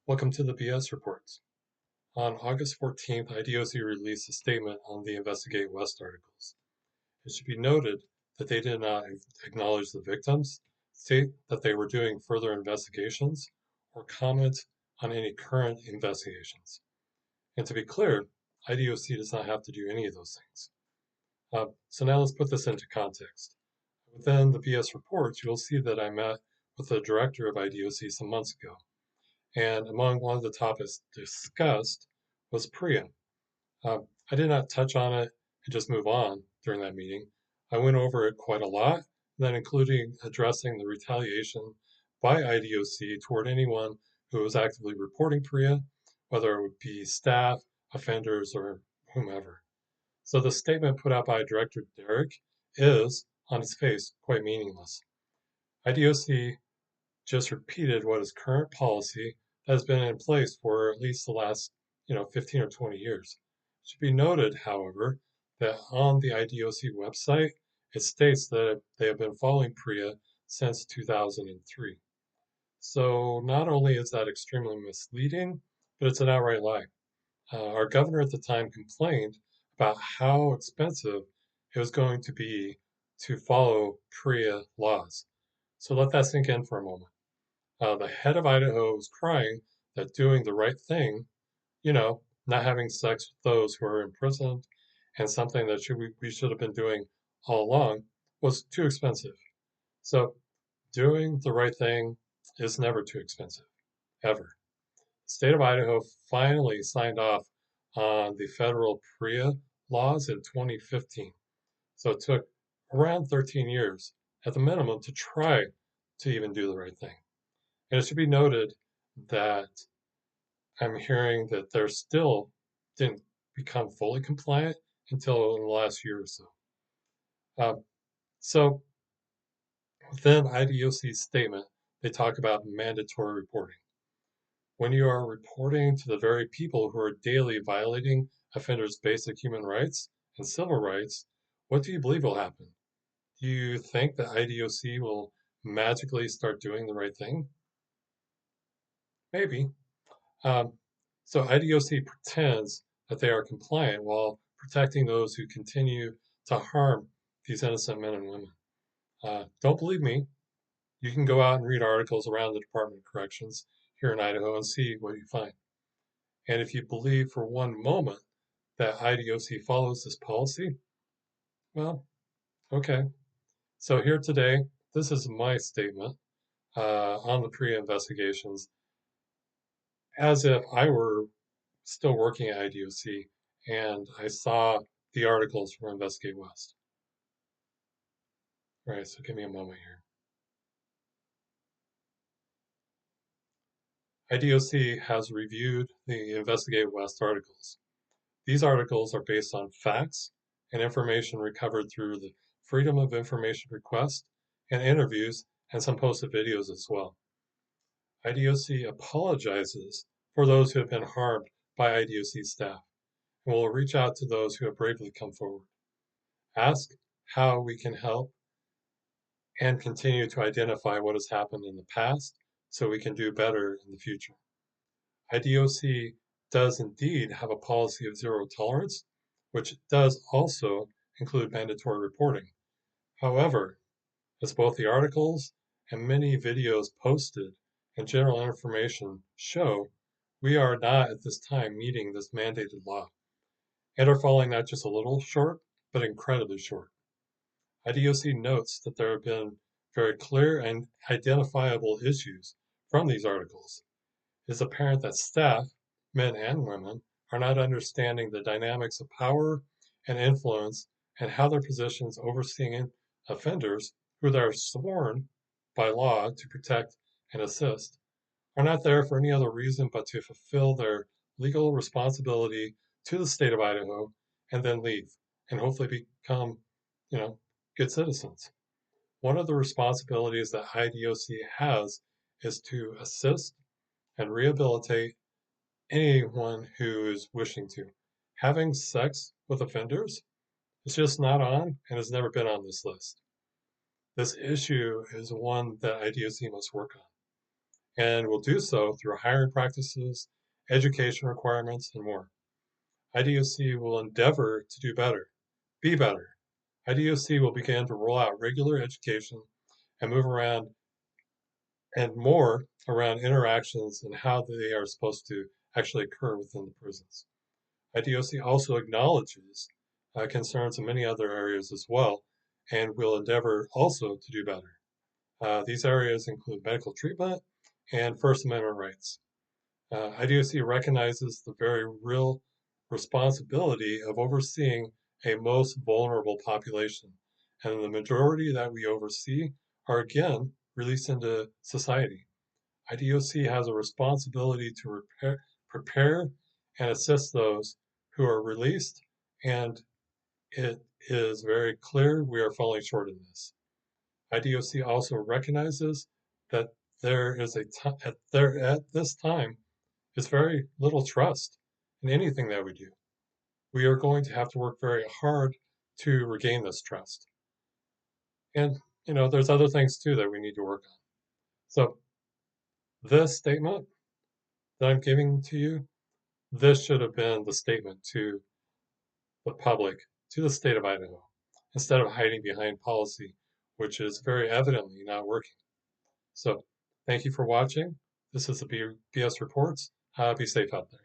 Welcome to the BS Reports. On August 14th, IDOC released a statement on the Investigate West articles. It should be noted that they did not acknowledge the victims, state that they were doing further investigations, or comment on any current investigations. And to be clear, IDOC does not have to do any of those things. So now let's put this into context. Within the BS Reports, you'll see that I met with the director of IDOC some months ago. And among one of the topics discussed was PREA. I did not touch on it and just move on during that meeting. I went over it quite a lot, then including addressing the retaliation by IDOC toward anyone who was actively reporting PREA, whether it would be staff, offenders, or whomever. So the statement put out by Director Derrick is, on its face, quite meaningless. IDOC just repeated what is current policy that has been in place for at least the last 15 or 20 years. It should be noted, however, that on the IDOC website, it states that they have been following PREA since 2003. So not only is that extremely misleading, but it's an outright lie. Our governor at the time complained about how expensive it was going to be to follow PREA laws. So let that sink in for a moment. The head of Idaho was crying that doing the right thing, not having sex with those who are imprisoned, and something that we should have been doing all along, was too expensive. So doing the right thing is never too expensive, ever. The state of Idaho finally signed off on the federal PREA laws in 2015. So it took around 13 years at the minimum to try to even do the right thing. And it should be noted that I'm hearing that they're still didn't become fully compliant until in the last year or so. So within IDOC's statement, they talk about mandatory reporting. When you are reporting to the very people who are daily violating offenders' basic human rights and civil rights, what do you believe will happen? Do you think that IDOC will magically start doing the right thing? Maybe. So IDOC pretends that they are compliant while protecting those who continue to harm these innocent men and women. Don't believe me? You can go out and read articles around the Department of Corrections here in Idaho and see what you find. And if you believe for one moment that IDOC follows this policy, well, okay. So here today, this is my statement on the PREA investigations as if I were still working at IDOC and I saw the articles from Investigate West. All right, so give me a moment here. IDOC has reviewed the Investigate West articles. These articles are based on facts and information recovered through the Freedom of Information request and interviews and some posted videos as well. IDOC apologizes for those who have been harmed by IDOC staff and will reach out to those who have bravely come forward. Ask how we can help and continue to identify what has happened in the past so we can do better in the future. IDOC does indeed have a policy of zero tolerance, which does also include mandatory reporting. However, as both the articles and many videos posted and general information show, we are not at this time meeting this mandated law and are falling not just a little short, but incredibly short. IDOC notes that there have been very clear and identifiable issues from these articles. It is apparent that staff, men and women, are not understanding the dynamics of power and influence and how their positions overseeing offenders who they are sworn by law to protect and assist are not there for any other reason but to fulfill their legal responsibility to the state of Idaho and then leave and hopefully become, good citizens. One of the responsibilities that IDOC has is to assist and rehabilitate anyone who is wishing to. Having sex with offenders is just not on and has never been on this list. This issue is one that IDOC must work on. and will do so through hiring practices, education requirements, and more. IDOC will endeavor to do better, be better. IDOC will begin to roll out regular education and move around and more around interactions and how they are supposed to actually occur within the prisons. IDOC also acknowledges concerns in many other areas as well and will endeavor also to do better. These areas include medical treatment and First Amendment rights. IDOC recognizes the very real responsibility of overseeing a most vulnerable population, and the majority that we oversee are again released into society. IDOC has a responsibility to prepare and assist those who are released, and it is very clear we are falling short in this. IDOC also recognizes that there is at this time is very little trust in anything that we do. We are going to have to work very hard to regain this trust. And there's other things too that we need to work on. So this statement that I'm giving to you, this should have been the statement to the public, to the state of Idaho, instead of hiding behind policy, which is very evidently not working. So thank you for watching. This is the BS Reports. Be safe out there.